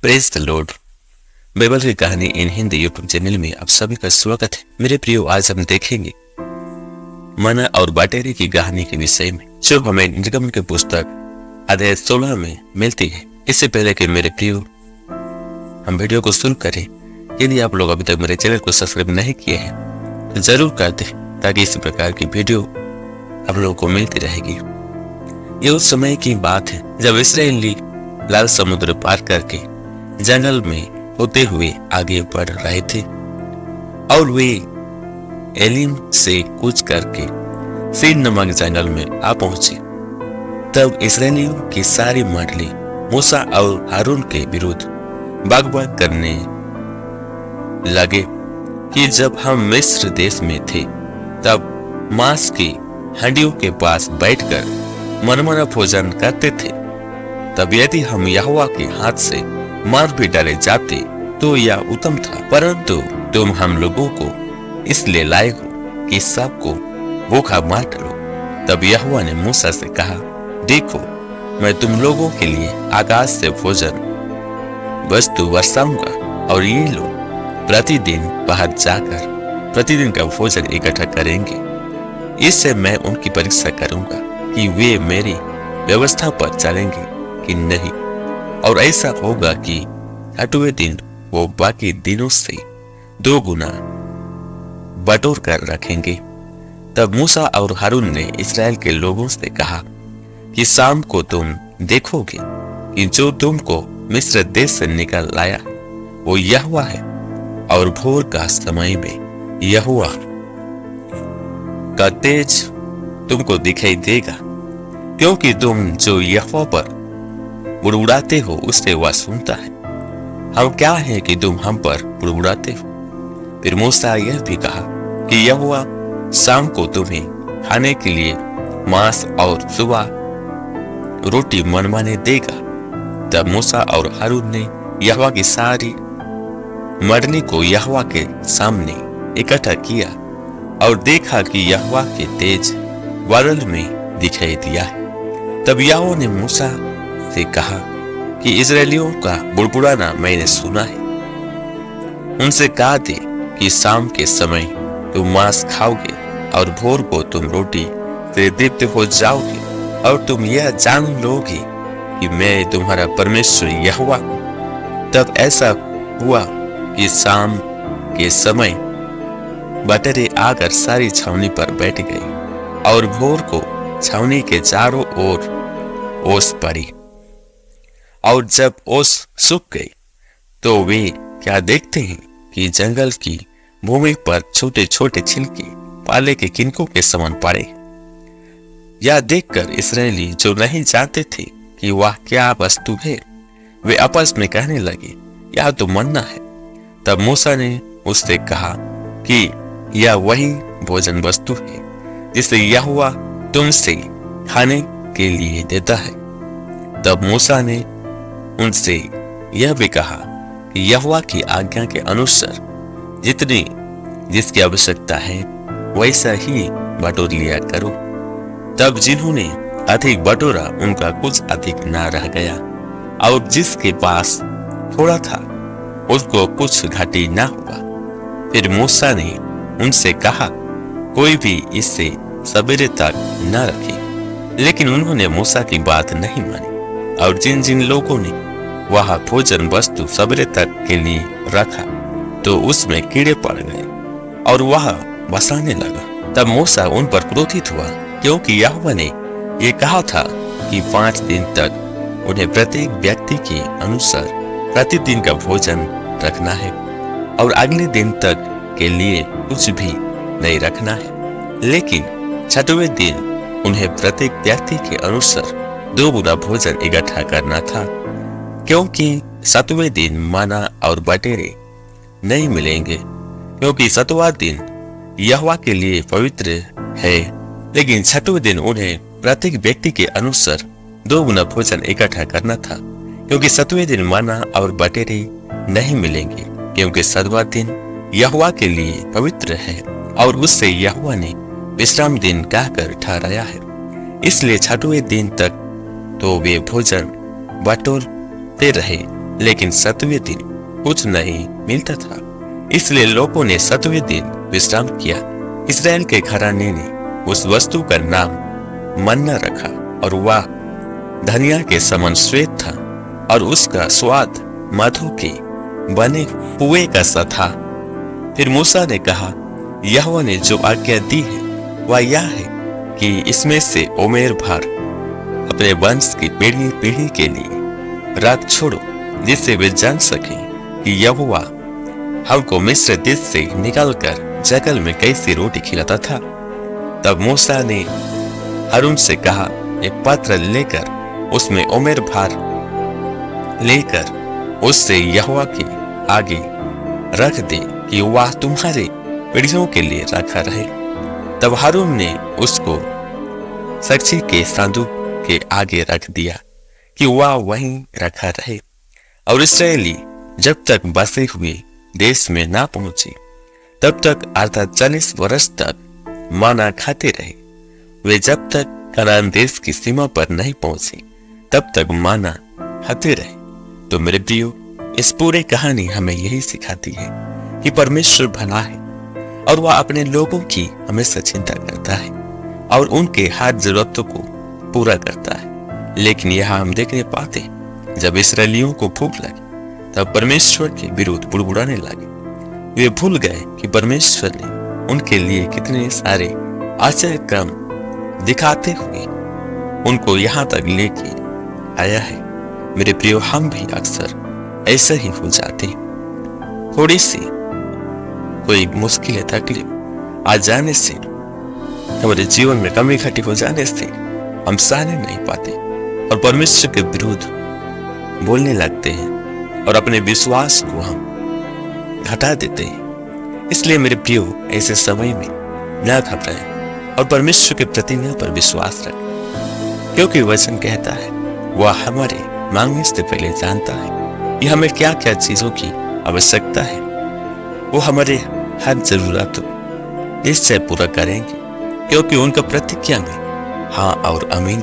Praise the Lord. Bible की कहानी इन Hindi YouTube channel में आप सभी का स्वागत है। मेरे प्रियो, आज हम देखेंगे मना और बटेरे की कहानी के विषय में, जो हमें निर्गमन की पुस्तक अध्याय 16 में मिलती है। इससे पहले कि मेरे प्रियो हम वीडियो को शुरू करें, यदि आप लोग अभी तक मेरे चैनल को सब्सक्राइब नहीं किए हैं तो जरूर कर दें, ताकि इसी प्रकार की वीडियो आप लोगों को मिलती रहेगी। ये उस समय की बात है जब इस्राएली लाल समुद्र पार करके जंगल में होते हुए आगे बढ़ रहे थे और वे एलिम से कूच करके सीन नामक जंगल में आ पहुंचे। तब इस्राएलियों की सारी मंडली मूसा और हारून के विरुद्ध बकबक करने लगे कि जब हम मिस्र देश में थे तब मांस की हंडियों के पास बैठकर मनमाना भोजन करते थे। तब यदि हम यहोवा के हाथ से मार भी डाले जाते तो यह उत्तम था, परंतु तुम हम लोगों को इसलिए लाए हो कि सबको भूखा मार डालो। तब यहोवा ने मूसा से कहा, देखो, मैं तुम लोगों के लिए आकाश से भोजन वस्तु बरसाऊंगा और ये लोग प्रतिदिन बाहर जाकर प्रतिदिन का भोजन इकट्ठा करेंगे। इससे मैं उनकी परीक्षा करूंगा कि वे मेरी व्यवस्था पर चलेंगे कि नहीं, और ऐसा होगा कि 8वें दिन वो बाकी दिनों से 2 गुना बटोर कर रखेंगे। तब मूसा और हारून ने इस्राएल के लोगों से कहा कि शाम को तुम देखोगे कि जो तुमको मिस्र देश से निकाल लाया वो यहोवा है, और भोर का समय में यहोवा का तेज तुमको दिखाई देगा, क्योंकि तुम जो यहोवा पर बुड़बुड़ाते हो उससे वह सुनता है। हम क्या है कि तुम हम पर बुड़बुड़ाते हो। फिर मूसा यह भी कहा कि यहोवा शाम को तुम्हें खाने के लिए मांस और सुबह रोटी मनमाने देगा। तब मूसा और हारून ने यहोवा की सारी मंडली को यहोवा के सामने इकट्ठा किया और देखा कि यहोवा के तेज बादल में दिखाई दिया है। तब यहोवा ने मूसा से कहा कि इस्राएलियों का बुड़बुड़ाना मैंने सुना है। उनसे कहा दे कि शाम के समय तुम मांस खाओगे और भोर को तुम रोटी से दीप्त हो जाओगे, और तुम यह जान लोगे कि मैं तुम्हारा परमेश्वर यहोवा हूँ। तब ऐसा हुआ कि शाम के समय बटेरे आकर सारी छावनी पर बैठ गई और भोर को छावनी के चारों ओर ओस पड़ी। और जब ओस सूख गई तो वे क्या देखते हैं कि जंगल की भूमि पर छोटे छोटे छिलके पाले के किनकों के समान पड़े। यह देखकर इस्राएली, जो नहीं जानते थे कि वह क्या वस्तु है, वे आपस में कहने लगे, यह तो मन्ना है। तब मूसा ने उससे कहा कि यह वही भोजन वस्तु है जिसे यहोवा तुमसे खाने के लिए देता है। तब मूसा ने उनसे यह भी कहा कि यहोवा की आज्ञा के अनुसार जितनी जिसकी आवश्यकता है वैसा ही बटोर लिया करो। तब जिन्होंने अधिक बटोरा उनका कुछ अधिक ना रह गया, और जिसके पास थोड़ा था उसको कुछ घाटी ना हुआ। फिर मूसा ने उनसे कहा, कोई भी इससे सवेरे तक न रखे। लेकिन उन्होंने मूसा की बात नहीं मानी, और जिन जिन लोगों ने वह भोजन वस्तु सवेरे तक के लिए रखा तो उसमें कीड़े पड़ गए और वह बसाने लगा। तब मूसा उन पर क्रोधित हुआ, क्योंकि यहोवा ने ये कहा था कि 5 दिन तक उन्हें प्रत्येक व्यक्ति के अनुसार प्रतिदिन का भोजन रखना है, और अगले दिन तक के लिए कुछ भी नहीं रखना है। लेकिन 6वें दिन उन्हें प्रत्येक व्यक्ति के अनुसार 2 गुना भोजन इकट्ठा करना था, क्योंकि 7वें दिन मना और बटेरे नहीं मिलेंगे, क्योंकि 7वां दिन यहोवा के लिए पवित्र है। लेकिन 6वें दिन उन्हें प्रत्येक व्यक्ति के अनुसार 2 गुना भोजन इकट्ठा करना था, क्योंकि 7वें दिन मना और बटेरे नहीं मिलेंगे, क्योंकि 7वां दिन यहोवा के लिए पवित्र है और उससे यहोवा ने विश्राम दिन कहकर ठहराया है। इसलिए 6वें दिन तक तो वे भोजन बटोरते रहे लेकिन 7वें दिन कुछ नहीं मिलता था। इसलिए लोगों ने 7वें दिन विश्राम किया। इस्राएल के घराने ने उस वस्तु का नाम मन्ना रखा और वह धनिया के समान श्वेत था और उसका स्वाद मधु के बने पुए का सा था। फिर मूसा ने कहा, यहोवा ने जो आज्ञा दी है वह यह है कि इसमें से ओमेर भर अपने वंश की पीढ़ी पीढ़ी के लिए रख छोड़ो, जिससे वे जान सकें कि यहोवा हमको मिस्र देश से निकालकर जंगल में कैसी रोटी खिलाता था। तब मूसा ने हारून से कहा, एक पात्र लेकर उसमें ओमेर भर लेकर उससे यहोवा के आगे रख दे कि वह तुम्हारे पीढ़ियों के लिए रखा रहे। तब हारून ने उसको साक्षी के संदूक के आगे रख दिया कि वह वहीं रखा रहे। और इस्राएली जब तक बसे हुए देश में ना पहुंचे तब तक अर्थात 40 वर्ष तक माना खाते रहे। वे जब तक कनान देश की सीमा पर नहीं पहुंचे तब तक माना खाते रहे। तो मेरे प्रियो, इस पूरी कहानी हमें यही सिखाती है कि परमेश्वर भला है और वह अपने लोगों की हमेशा चिंता करता है और उनके हर जरूरतों को पूरा करता है। लेकिन यहाँ हम देखने पाते जब इस्राएलियों को भूख लगी तब परमेश्वर के विरुद्ध बुड़बुड़ाने लगे। वे भूल गए कि परमेश्वर ने उनके लिए कितने सारे आश्चर्य कर्म दिखाते हुए उनको यहाँ तक लेके आया है। मेरे प्रियो, हम भी अक्सर ऐसे ही हो जाते हैं। थोड़ी सी कोई मुश्किल तकलीफ आ जाने से, हमारे जीवन में कमी घटी हो जाने से हम सहने नहीं पाते और परमेश्वर के विरुद्ध बोलने लगते हैं और अपने विश्वास को हम घटा देते हैं। इसलिए मेरे प्रियो, ऐसे समय में न घबराएं और परमेश्वर के प्रतिज्ञा पर विश्वास रखें, क्योंकि वचन कहता है वह हमारे मांगने से पहले जानता है कि हमें क्या क्या चीजों की आवश्यकता है। वो हमारे हर जरूरत निश्चय पूरा करेंगे, क्योंकि उनका प्रतिज्ञा में हाँ और आमीन।